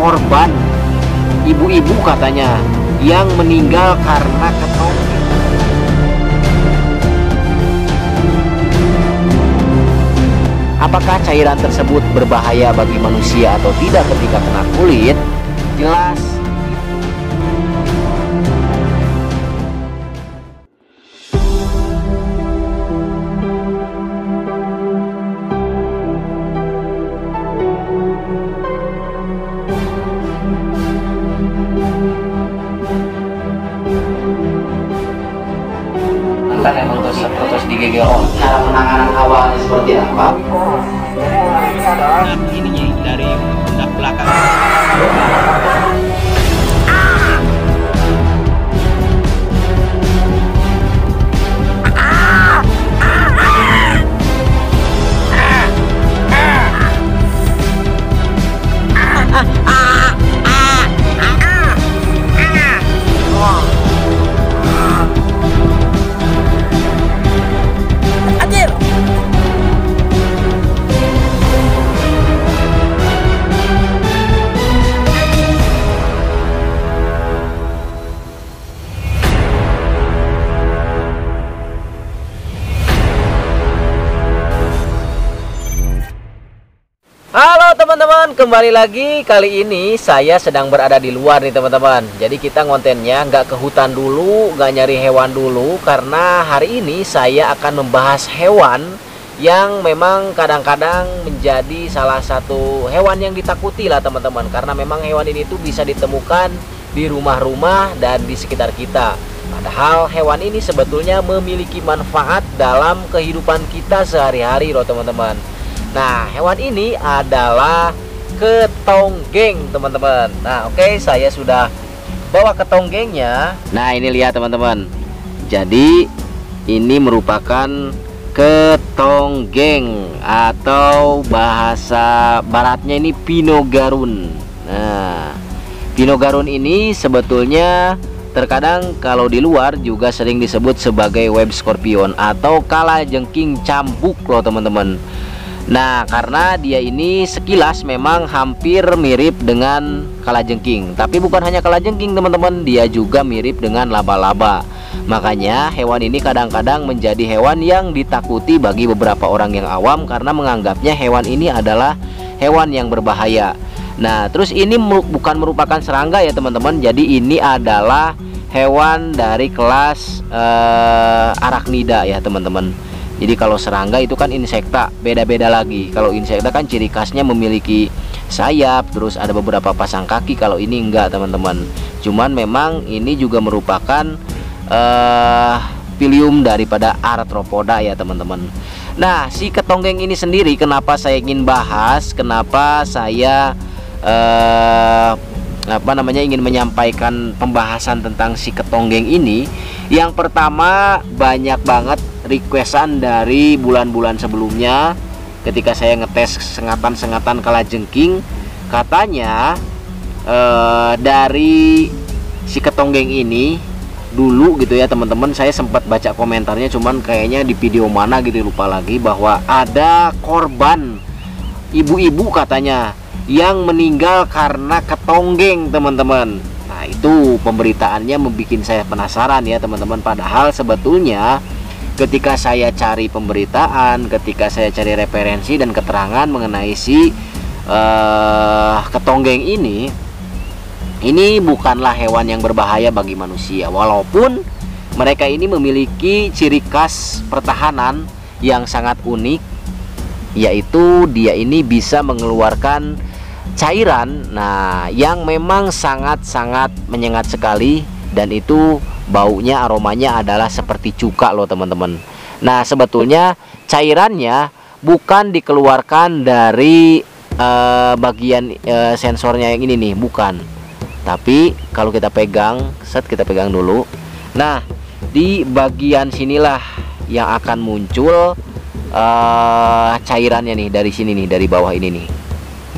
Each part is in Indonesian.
korban ibu-ibu katanya yang meninggal karena ketonggeng. Apakah cairan tersebut berbahaya bagi manusia atau tidak ketika kena kulit? Jelas. Kan emang terus digigil. Cara penanganan awalnya seperti apa? Nah, ininya dari pundak belakang. Halo teman-teman, kembali lagi. Kali ini saya sedang berada di luar nih teman-teman. Jadi kita ngontennya nggak ke hutan dulu, nggak nyari hewan dulu, karena hari ini saya akan membahas hewan yang memang kadang-kadang menjadi salah satu hewan yang ditakuti lah teman-teman. Karena memang hewan ini tuh bisa ditemukan di rumah-rumah dan di sekitar kita. Padahal hewan ini sebetulnya memiliki manfaat dalam kehidupan kita sehari-hari loh teman-teman. Nah, hewan ini adalah ketonggeng teman-teman. Nah, oke, saya sudah bawa ketonggengnya. Nah, ini lihat teman-teman. Jadi ini merupakan ketonggeng atau bahasa baratnya ini Pinogarun. Nah, Pinogarun ini sebetulnya terkadang kalau di luar juga sering disebut sebagai web scorpion atau kalajengking cambuk loh teman-teman. Nah, karena dia ini sekilas memang hampir mirip dengan kalajengking. Tapi bukan hanya kalajengking teman-teman, dia juga mirip dengan laba-laba. Makanya hewan ini kadang-kadang menjadi hewan yang ditakuti bagi beberapa orang yang awam, karena menganggapnya hewan ini adalah hewan yang berbahaya. Nah, terus ini bukan merupakan serangga ya teman-teman. Jadi ini adalah hewan dari kelas arachnida ya teman-teman. Jadi kalau serangga itu kan insekta, beda-beda lagi. Kalau insekta kan ciri khasnya memiliki sayap, terus ada beberapa pasang kaki. Kalau ini enggak teman-teman. Cuman memang ini juga merupakan filium daripada Arthropoda ya teman-teman. Nah, si ketonggeng ini sendiri kenapa saya ingin bahas, kenapa saya ingin menyampaikan pembahasan tentang si ketonggeng ini. Yang pertama, banyak banget requestan dari bulan-bulan sebelumnya ketika saya ngetes sengatan-sengatan kalajengking. Katanya dari si ketonggeng ini dulu gitu ya teman-teman, saya sempat baca komentarnya, cuman kayaknya di video mana gitu lupa lagi, bahwa ada korban ibu-ibu katanya yang meninggal karena ketonggeng teman-teman. Nah, itu pemberitaannya membuat saya penasaran ya teman-teman. Padahal sebetulnya ketika saya cari pemberitaan, ketika saya cari referensi dan keterangan mengenai si ketonggeng ini bukanlah hewan yang berbahaya bagi manusia. Walaupun mereka ini memiliki ciri khas pertahanan yang sangat unik, yaitu dia ini bisa mengeluarkan cairan, nah, yang memang sangat-sangat menyengat sekali, dan itu baunya, aromanya adalah seperti cuka loh teman-teman. Nah, sebetulnya cairannya bukan dikeluarkan dari bagian sensornya yang ini nih, bukan. Tapi kalau kita pegang, kita pegang dulu. Nah, di bagian sinilah yang akan muncul cairannya nih, dari sini nih, dari bawah ini nih.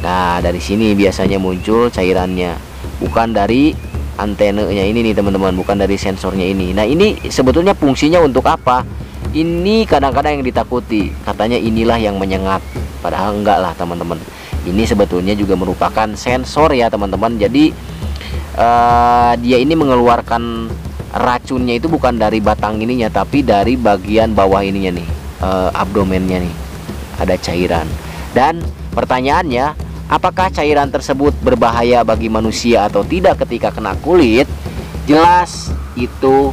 Nah, dari sini biasanya muncul cairannya, bukan dari antenanya ini nih teman-teman, bukan dari sensornya ini. Nah, ini sebetulnya fungsinya untuk apa? Ini kadang-kadang yang ditakuti, katanya inilah yang menyengat. Padahal enggak lah teman-teman. Ini sebetulnya juga merupakan sensor ya teman-teman. Jadi dia ini mengeluarkan racunnya itu bukan dari batang ininya, tapi dari bagian bawah ininya nih, abdomennya nih ada cairan. Dan pertanyaannya, apakah cairan tersebut berbahaya bagi manusia atau tidak ketika kena kulit? Jelas itu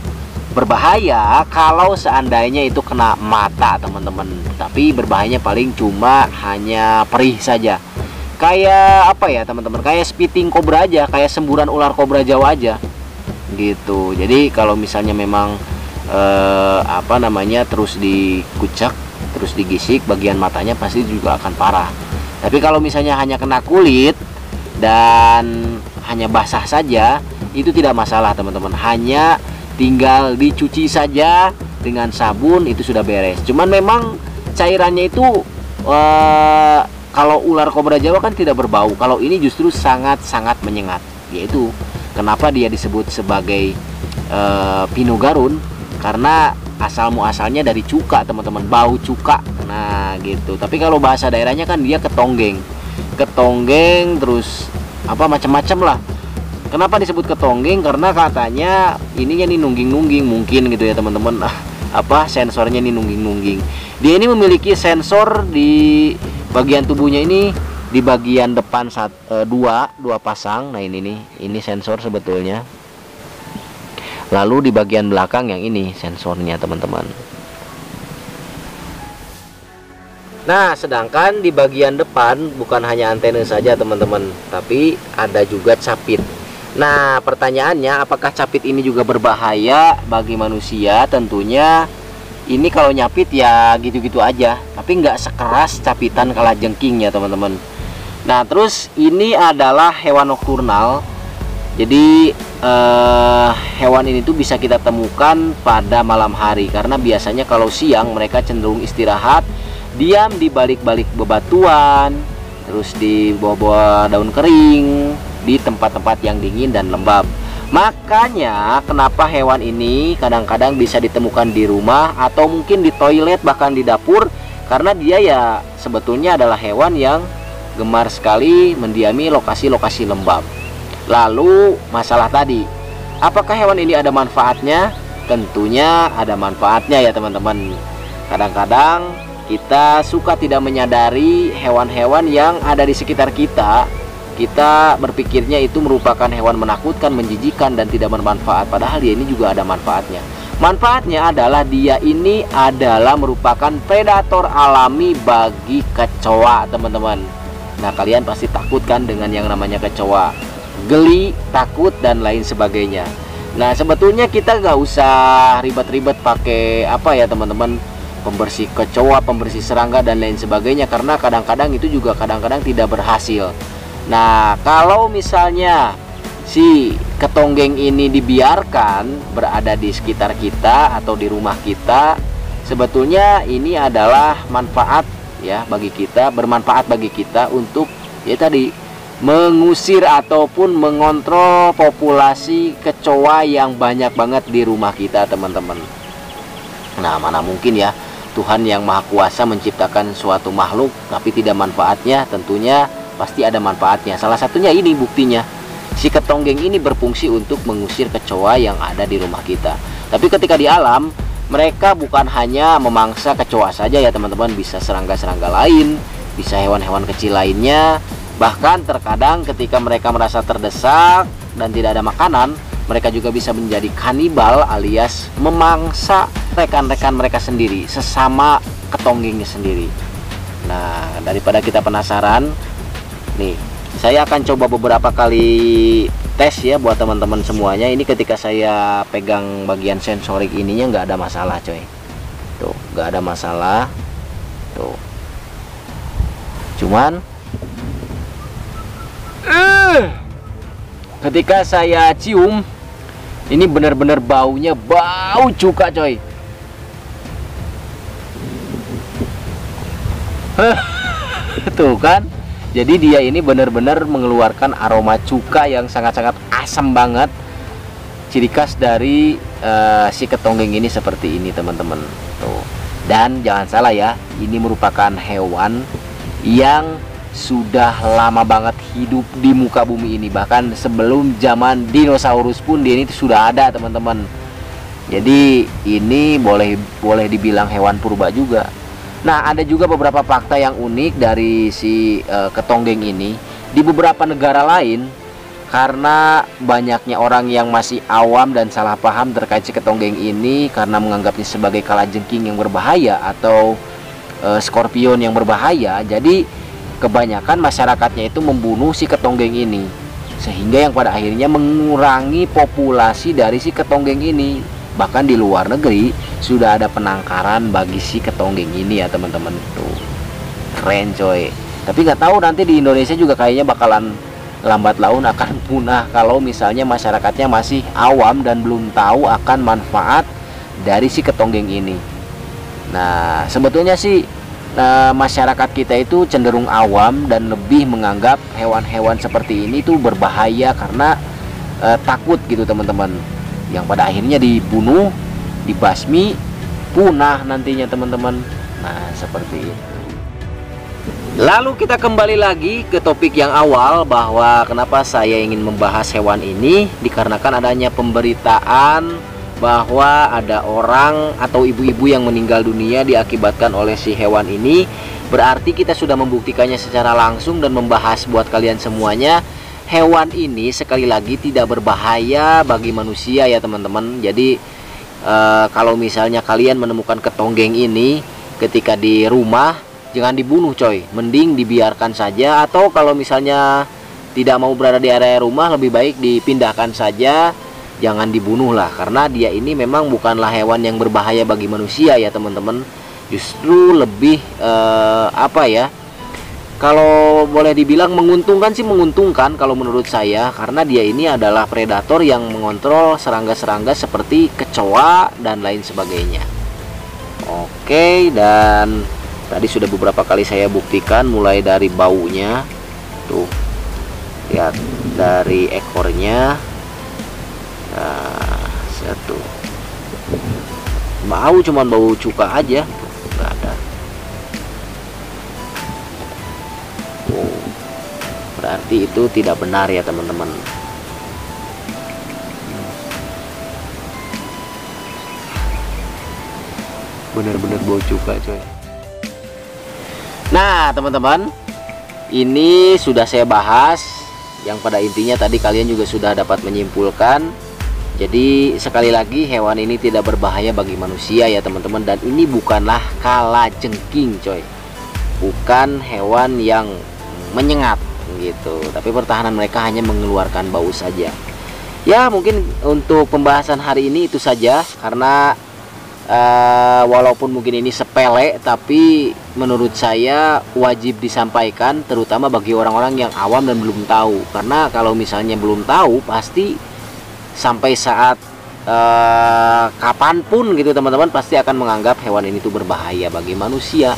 berbahaya kalau seandainya itu kena mata teman-teman. Tapi berbahayanya paling cuma hanya perih saja. Kayak apa ya teman-teman, kayak spitting cobra aja, kayak semburan ular kobra Jawa aja gitu. Jadi kalau misalnya memang terus dikucak, terus digisik bagian matanya, pasti juga akan parah. Tapi kalau misalnya hanya kena kulit dan hanya basah saja, itu tidak masalah teman-teman. Hanya tinggal dicuci saja dengan sabun, itu sudah beres. Cuman memang cairannya itu kalau ular kobra Jawa kan tidak berbau. Kalau ini justru sangat-sangat menyengat. Yaitu kenapa dia disebut sebagai Pinogarun, karena asal muasalnya dari cuka teman-teman, bau cuka. Nah gitu. Tapi kalau bahasa daerahnya kan dia ketonggeng, terus apa macam-macam lah. Kenapa disebut ketonggeng? Karena katanya ininya nih nungging-nungging mungkin gitu ya teman-teman. Sensornya nih nungging-nungging. Dia ini memiliki sensor di bagian tubuhnya ini, di bagian depan dua pasang. Nah ini sensor sebetulnya. Lalu di bagian belakang yang ini sensornya teman-teman. Nah sedangkan di bagian depan bukan hanya antena saja teman-teman, tapi ada juga capit. Nah pertanyaannya, apakah capit ini juga berbahaya bagi manusia? Tentunya ini kalau nyapit ya gitu-gitu aja, tapi nggak sekeras capitan kalajengking ya teman-teman. Nah terus ini adalah hewan nokturnal. Jadi hewan ini tuh bisa kita temukan pada malam hari, karena biasanya kalau siang mereka cenderung istirahat, diam di balik-balik bebatuan, terus di bawah-bawah daun kering, di tempat-tempat yang dingin dan lembab. Makanya kenapa hewan ini kadang-kadang bisa ditemukan di rumah atau mungkin di toilet, bahkan di dapur, karena dia ya sebetulnya adalah hewan yang gemar sekali mendiami lokasi-lokasi lembab. Lalu masalah tadi, apakah hewan ini ada manfaatnya? Tentunya ada manfaatnya ya teman-teman. Kadang-kadang kita suka tidak menyadari hewan-hewan yang ada di sekitar kita. Kita berpikirnya itu merupakan hewan menakutkan, menjijikan, dan tidak bermanfaat. Padahal dia ini juga ada manfaatnya. Manfaatnya adalah dia ini adalah merupakan predator alami bagi kecoa teman-teman. Nah kalian pasti takut kan dengan yang namanya kecoa, geli, takut, dan lain sebagainya. Nah sebetulnya kita nggak usah ribet-ribet pakai apa ya teman-teman, pembersih kecoa, pembersih serangga, dan lain sebagainya, karena kadang-kadang itu juga kadang-kadang tidak berhasil. Nah kalau misalnya si ketonggeng ini dibiarkan berada di sekitar kita atau di rumah kita, sebetulnya ini adalah manfaat ya bagi kita, bermanfaat bagi kita untuk ya tadi mengusir ataupun mengontrol populasi kecoa yang banyak banget di rumah kita teman-teman. Nah mana mungkin ya Tuhan yang Maha Kuasa menciptakan suatu makhluk tapi tidak manfaatnya? Tentunya pasti ada manfaatnya. Salah satunya ini buktinya, si ketonggeng ini berfungsi untuk mengusir kecoa yang ada di rumah kita. Tapi ketika di alam, mereka bukan hanya memangsa kecoa saja ya teman-teman, bisa serangga-serangga lain, bisa hewan-hewan kecil lainnya. Bahkan terkadang ketika mereka merasa terdesak dan tidak ada makanan, mereka juga bisa menjadi kanibal alias memangsa rekan-rekan mereka sendiri, sesama ketonggengnya sendiri. Nah daripada kita penasaran, nih, saya akan coba beberapa kali tes ya buat teman-teman semuanya. Ini ketika saya pegang bagian sensorik ininya nggak ada masalah coy. Tuh, nggak ada masalah. Tuh. Cuman ketika saya cium, ini benar-benar baunya bau cuka coy. Tuh kan. Jadi dia ini benar-benar mengeluarkan aroma cuka yang sangat-sangat asam banget. Ciri khas dari si ketonggeng ini seperti ini teman-teman. Tuh. Dan jangan salah ya, ini merupakan hewan yang sudah lama banget hidup di muka bumi ini. Bahkan sebelum zaman dinosaurus pun dia ini sudah ada, teman-teman. Jadi ini boleh dibilang hewan purba juga. Nah, ada juga beberapa fakta yang unik dari si ketonggeng ini di beberapa negara lain. Karena banyaknya orang yang masih awam dan salah paham terkait si ketonggeng ini, karena menganggapnya sebagai kalajengking yang berbahaya atau skorpion yang berbahaya. Jadi kebanyakan masyarakatnya itu membunuh si ketonggeng ini, sehingga yang pada akhirnya mengurangi populasi dari si ketonggeng ini. Bahkan di luar negeri sudah ada penangkaran bagi si ketonggeng ini ya teman-teman. Tuh keren coy. Tapi nggak tahu nanti di Indonesia juga kayaknya bakalan lambat laun akan punah kalau misalnya masyarakatnya masih awam dan belum tahu akan manfaat dari si ketonggeng ini. Nah, sebetulnya sih masyarakat kita itu cenderung awam dan lebih menganggap hewan-hewan seperti ini tuh berbahaya karena takut gitu teman-teman, yang pada akhirnya dibunuh, dibasmi, punah nantinya teman-teman. Nah, seperti itu. Lalu kita kembali lagi ke topik yang awal, bahwa kenapa saya ingin membahas hewan ini, dikarenakan adanya pemberitaan bahwa ada orang atau ibu-ibu yang meninggal dunia diakibatkan oleh si hewan ini. Berarti kita sudah membuktikannya secara langsung dan membahas buat kalian semuanya, hewan ini sekali lagi tidak berbahaya bagi manusia ya teman-teman. Jadi kalau misalnya kalian menemukan ketonggeng ini ketika di rumah, jangan dibunuh coy, mending dibiarkan saja. Atau kalau misalnya tidak mau berada di area rumah, lebih baik dipindahkan saja, jangan dibunuh lah. Karena dia ini memang bukanlah hewan yang berbahaya bagi manusia ya teman-teman. Justru lebih apa ya, kalau boleh dibilang menguntungkan sih, menguntungkan kalau menurut saya. Karena dia ini adalah predator yang mengontrol serangga-serangga seperti kecoa dan lain sebagainya. Oke, dan tadi sudah beberapa kali saya buktikan, mulai dari baunya. Tuh, lihat dari ekornya. Nah, satu. Bau cuman bau cuka aja, nggak ada. Oh, berarti itu tidak benar ya teman-teman. Bener-bener bau cuka coy. Nah teman-teman, ini sudah saya bahas, yang pada intinya tadi kalian juga sudah dapat menyimpulkan. Jadi sekali lagi, hewan ini tidak berbahaya bagi manusia ya teman-teman. Dan ini bukanlah kalajengking coy, bukan hewan yang menyengat gitu, tapi pertahanan mereka hanya mengeluarkan bau saja. Ya mungkin untuk pembahasan hari ini itu saja, karena walaupun mungkin ini sepele, tapi menurut saya wajib disampaikan, terutama bagi orang-orang yang awam dan belum tahu. Karena kalau misalnya belum tahu, pasti sampai saat kapanpun gitu teman-teman, pasti akan menganggap hewan ini tuh berbahaya bagi manusia.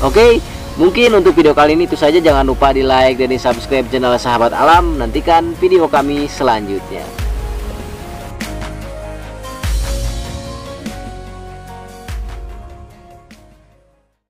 Oke, mungkin untuk video kali ini itu saja. Jangan lupa di like dan di subscribe channel Sahabat Alam. Nantikan video kami selanjutnya.